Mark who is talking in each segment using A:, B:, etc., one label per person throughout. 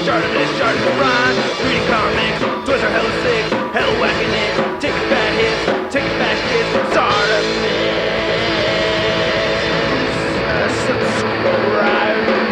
A: ShartimusPrime, reading comics, toys are hella sick, hella whacking it, taking bad hits, taking bad shit, Subscribe for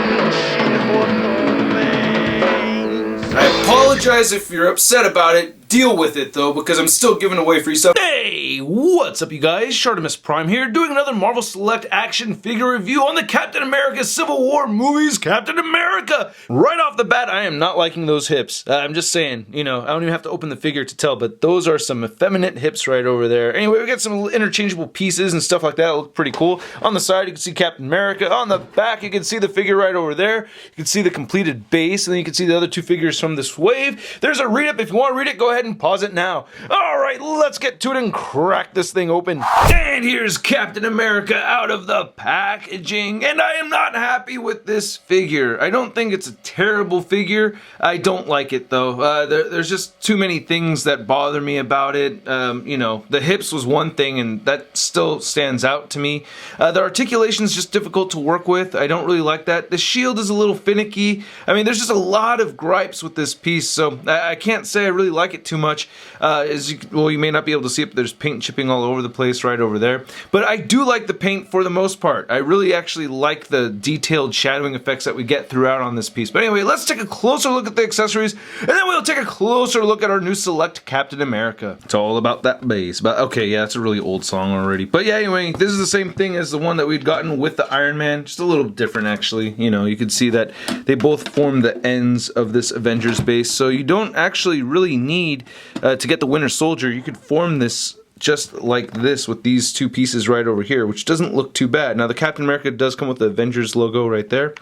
B: I apologize if you're upset about it. Deal with it though, because I'm still giving away free stuff.
C: Hey, what's up you guys? ShartimusPrime here, doing another Marvel Select action figure review on the Captain America Civil War movies, Captain America! Right off the bat, I am not liking those hips. I'm just saying, you know, I don't even have to open the figure to tell, but those are some effeminate hips right over there. Anyway, we got some interchangeable pieces and stuff like that look pretty cool. On the side, you can see Captain America. On the back, you can see the figure right over there. You can see the completed base, and then you can see the other two figures from this wave. There's a read-up. If you want to read it, go ahead and pause it now. Alright, let's get to it and crack this thing open. And here's Captain America out of the packaging, and I am not happy with this figure. I don't think it's a terrible figure. I don't like it though. There's just too many things that bother me about it. You know, the hips was one thing, and that still stands out to me. The articulation is just difficult to work with. I don't really like that. The shield is a little finicky. I mean, there's just a lot of gripes with this piece, so I can't say I really like it too much. You may not be able to see it, but there's paint chipping all over the place right over there. But I do like the paint for the most part. I really actually like the detailed shadowing effects that we get throughout on this piece. But anyway, let's take a closer look at the accessories, and then we'll take a closer look at our new Select Captain America. It's all about that base. But okay, yeah, it's a really old song already. But yeah, anyway, this is the same thing as the one that we'd gotten with the Iron Man, just a little different actually. You know, you can see that they both form the ends of this Avengers base, so you don't actually really need to get the Winter Soldier. You could form this just like this with these two pieces right over here, which doesn't look too bad. Now the Captain America does come with the Avengers logo right there,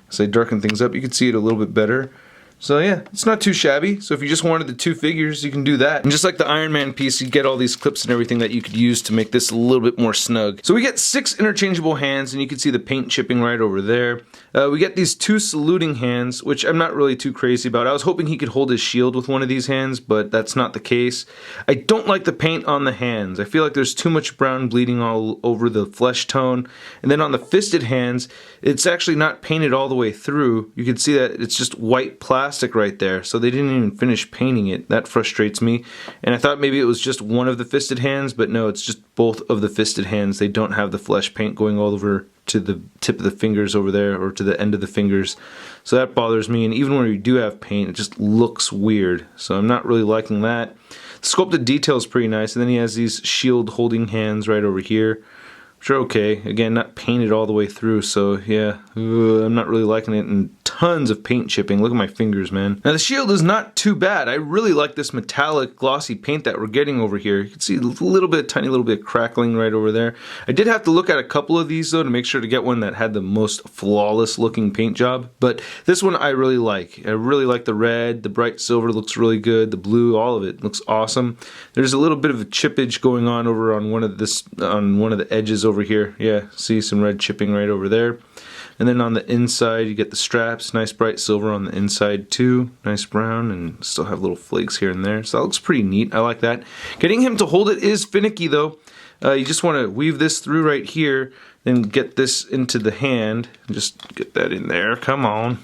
C: so they darken things up. You can see it a little bit better. So yeah, it's not too shabby. So if you just wanted the two figures, you can do that. And just like the Iron Man piece, you get all these clips and everything that you could use to make this a little bit more snug. So we get 6 interchangeable hands, and you can see the paint chipping right over there. We get these 2 saluting hands, which I'm not really too crazy about. I was hoping he could hold his shield with one of these hands, but that's not the case. I don't like the paint on the hands. I feel like there's too much brown bleeding all over the flesh tone. And then on the fisted hands, it's actually not painted all the way through. You can see that it's just white plastic right there, so they didn't even finish painting it. That frustrates me. And I thought maybe it was just one of the fisted hands, but no, it's just both of the fisted hands. They don't have the flesh paint going all over to the tip of the fingers over there, or to the end of the fingers. So that bothers me, and even when you do have paint, it just looks weird. So I'm not really liking that. The sculpted detail is pretty nice, and then he has these shield holding hands right over here, which are okay. Again, not painted all the way through, so yeah, I'm not really liking it, and tons of paint chipping. Look at my fingers, man. Now the shield is not too bad. I really like this metallic glossy paint that we're getting over here. You can see a little bit, tiny little bit of crackling right over there. I did have to look at a couple of these though to make sure to get one that had the most flawless looking paint job, but this one I really like. I really like the red, the bright silver looks really good, the blue, all of it looks awesome. There's a little bit of a chippage going on over on one of the edges over here. Yeah, see some red chipping right over there. And then on the inside, you get the straps, nice bright silver on the inside too, nice brown, and still have little flakes here and there. So that looks pretty neat. I like that. Getting him to hold it is finicky though. You just want to weave this through right here, then get this into the hand. Just get that in there. Come on.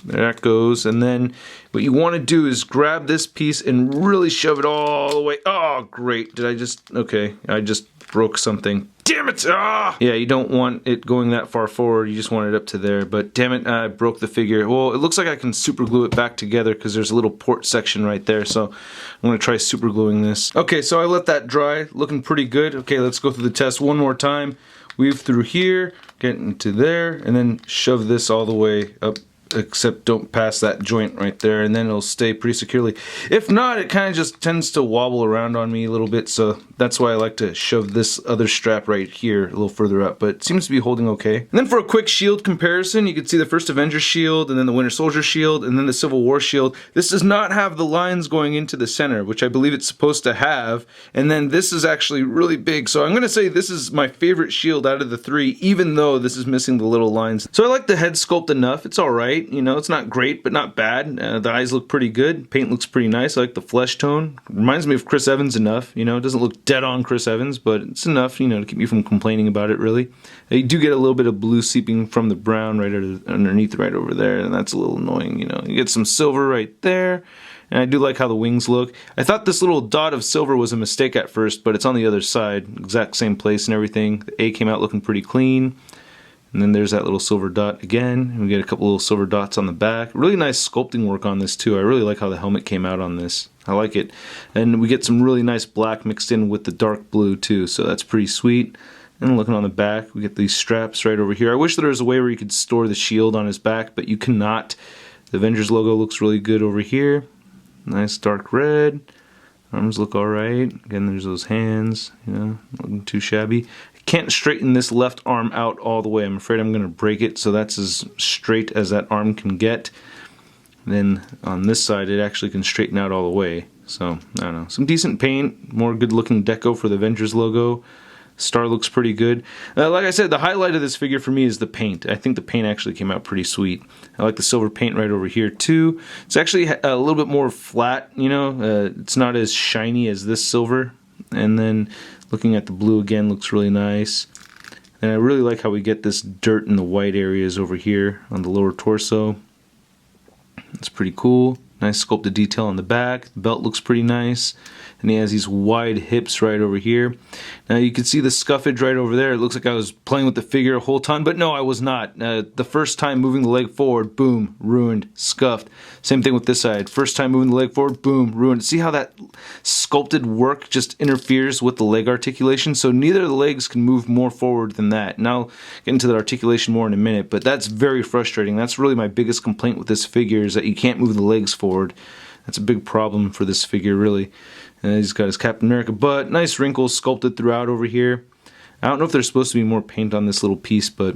C: There that goes. And then what you want to do is grab this piece and really shove it all the way. Oh, great. Did I just... Okay, I just broke something. Damn it! Ah! Yeah, you don't want it going that far forward. You just want it up to there. But damn it, I broke the figure. Well, it looks like I can super glue it back together because there's a little port section right there. So I'm going to try super gluing this. Okay, so I let that dry. Looking pretty good. Okay, let's go through the test one more time. Weave through here, get into there, and then shove this all the way up. Except don't pass that joint right there, and then it'll stay pretty securely. If not, it kind of just tends to wobble around on me a little bit, so that's why I like to shove this other strap right here a little further up, but it seems to be holding okay. And then for a quick shield comparison, you can see the first Avengers shield, and then the Winter Soldier shield, and then the Civil War shield. This does not have the lines going into the center, which I believe it's supposed to have, and then this is actually really big, so I'm going to say this is my favorite shield out of the 3, even though this is missing the little lines. So I like the head sculpt enough, it's alright. right. You know, it's not great, but not bad. The eyes look pretty good. Paint looks pretty nice. I like the flesh tone. Reminds me of Chris Evans enough. You know, it doesn't look dead on Chris Evans, but it's enough, you know, to keep me from complaining about it, really. You do get a little bit of blue seeping from the brown right underneath right over there, and that's a little annoying, you know. You get some silver right there. And I do like how the wings look. I thought this little dot of silver was a mistake at first, but it's on the other side. Exact same place and everything. The A came out looking pretty clean. And then there's that little silver dot again. We get a couple little silver dots on the back. Really nice sculpting work on this too. I really like how the helmet came out on this. I like it. And we get some really nice black mixed in with the dark blue too, so that's pretty sweet. And looking on the back, we get these straps right over here. I wish there was a way where you could store the shield on his back, but you cannot. The Avengers logo looks really good over here. Nice dark red. Arms look alright. Again, there's those hands, you know, looking too shabby. Can't straighten this left arm out all the way. I'm afraid I'm going to break it, so that's as straight as that arm can get. Then on this side, it actually can straighten out all the way. So, I don't know. Some decent paint, more good looking deco for the Avengers logo. Star looks pretty good. Like I said, the highlight of this figure for me is the paint. I think the paint actually came out pretty sweet. I like the silver paint right over here too. It's actually a little bit more flat, you know. It's not as shiny as this silver. And then looking at the blue again looks really nice. And I really like how we get this dirt in the white areas over here on the lower torso. It's pretty cool. Nice sculpted detail on the back. The belt looks pretty nice. And he has these wide hips right over here. Now you can see the scuffage right over there. It looks like I was playing with the figure a whole ton, but no, I was not. The first time moving the leg forward, boom, ruined, scuffed. Same thing with this side. First time moving the leg forward, boom, ruined. See how that sculpted work just interferes with the leg articulation? So neither of the legs can move more forward than that. And I'll get into the articulation more in a minute, but that's very frustrating. That's really my biggest complaint with this figure, is that you can't move the legs forward. That's a big problem for this figure, really. He's got his Captain America butt. Nice wrinkles sculpted throughout over here. I don't know if there's supposed to be more paint on this little piece, but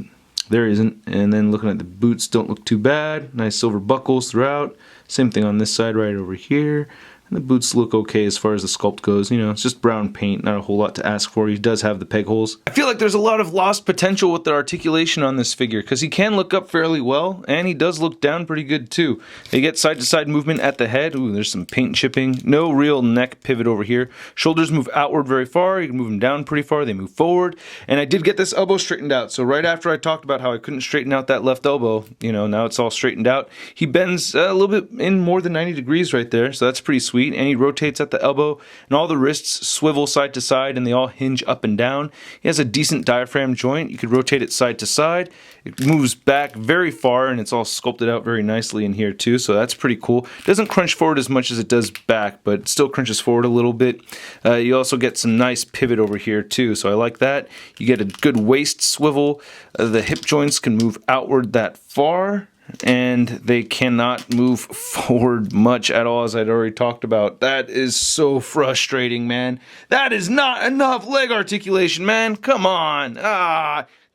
C: there isn't. And then looking at the boots, don't look too bad. Nice silver buckles throughout. Same thing on this side right over here. And the boots look okay as far as the sculpt goes. You know, it's just brown paint, not a whole lot to ask for. He does have the peg holes. I feel like there's a lot of lost potential with the articulation on this figure, because he can look up fairly well, and he does look down pretty good too. They get side-to-side movement at the head. Ooh, there's some paint chipping. No real neck pivot over here. Shoulders move outward very far. You can move them down pretty far. They move forward. And I did get this elbow straightened out. So right after I talked about how I couldn't straighten out that left elbow, you know, now it's all straightened out. He bends a little bit in more than 90 degrees right there, so that's pretty sweet. And he rotates at the elbow, and all the wrists swivel side to side, and they all hinge up and down. He has a decent diaphragm joint. You could rotate it side to side. It moves back very far, and it's all sculpted out very nicely in here too, so that's pretty cool. It doesn't crunch forward as much as it does back, but it still crunches forward a little bit. You also get some nice pivot over here too, so I like that. You get a good waist swivel. The hip joints can move outward that far, and they cannot move forward much at all, as I'd already talked about. That is so frustrating, man. That is not enough leg articulation, man. Come on.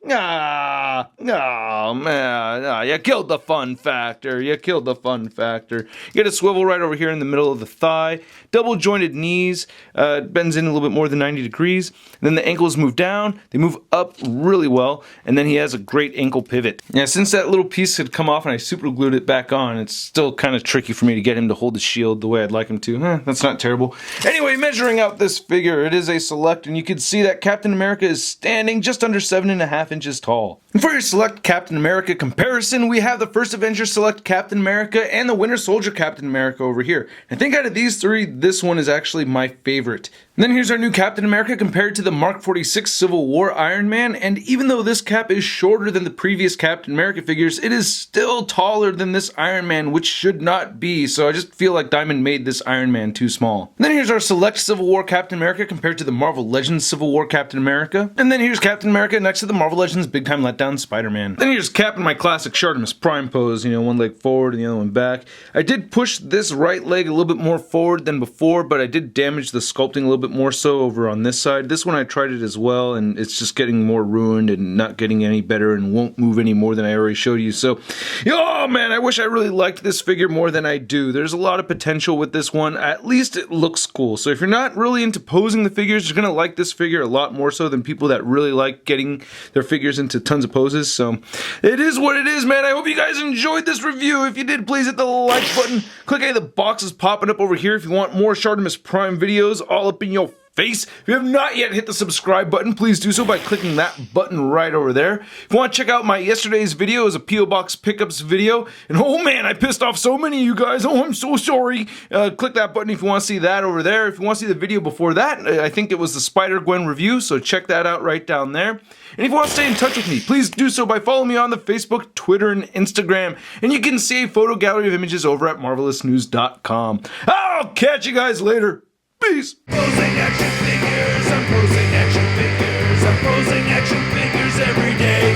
C: Oh man, you killed the fun factor. You killed the fun factor. You get a swivel right over here in the middle of the thigh. Double jointed knees, bends in a little bit more than 90 degrees. And then the ankles move down. They move up really well. And then he has a great ankle pivot. Yeah, since that little piece had come off and I super glued it back on, it's still kind of tricky for me to get him to hold the shield the way I'd like him to. That's not terrible. Anyway, measuring out this figure, it is a select, and you can see that Captain America is standing just under 7.5 inches tall. And for your select Captain America comparison, we have the first Avenger Select Captain America and the Winter Soldier Captain America over here. I think out of these three, this one is actually my favorite. And then here's our new Captain America compared to the Mark 46 Civil War Iron Man, and even though this cap is shorter than the previous Captain America figures, it is still taller than this Iron Man, which should not be, so I just feel like Diamond made this Iron Man too small. And then here's our select Civil War Captain America compared to the Marvel Legends Civil War Captain America, and then here's Captain America next to the Marvel Legends Big Time Letdown Spider-Man. Then here's Cap in my classic Shartimus Prime pose, you know, one leg forward and the other one back. I did push this right leg a little bit more forward than before, but I did damage the sculpting a little bit more so over on this side. This one I tried it as well, and it's just getting more ruined and not getting any better and won't move any more than I already showed you. So, oh man, I wish I really liked this figure more than I do. There's a lot of potential with this one. At least it looks cool. So if you're not really into posing the figures, you're going to like this figure a lot more so than people that really like getting their figures figures into tons of poses, so it is what it is, man. I hope you guys enjoyed this review. If you did, please hit the like button. Click any of the boxes popping up over here if you want more Shartimus Prime videos all up in your face. If you have not yet hit the subscribe button, please do so by clicking that button right over there. If you want to check out my yesterday's video, it was a P.O. Box pickups video, and oh man, I pissed off so many of you guys. Oh, I'm so sorry. Click that button if you want to see that over there. If you want to see the video before that, I think it was the Spider-Gwen review, so check that out right down there. And if you want to stay in touch with me, please do so by following me on the Facebook, Twitter, and Instagram. And you can see a photo gallery of images over at marvelousnews.com. I'll catch you guys later. Peace.
A: Posing action figures, I'm posing action figures, I'm posing action figures every day.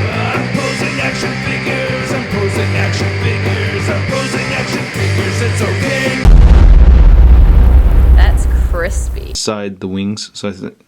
A: I'm posing action figures, I'm posing action figures, I'm posing action figures, it's okay.
D: That's crispy.
C: Side the wings, so I think.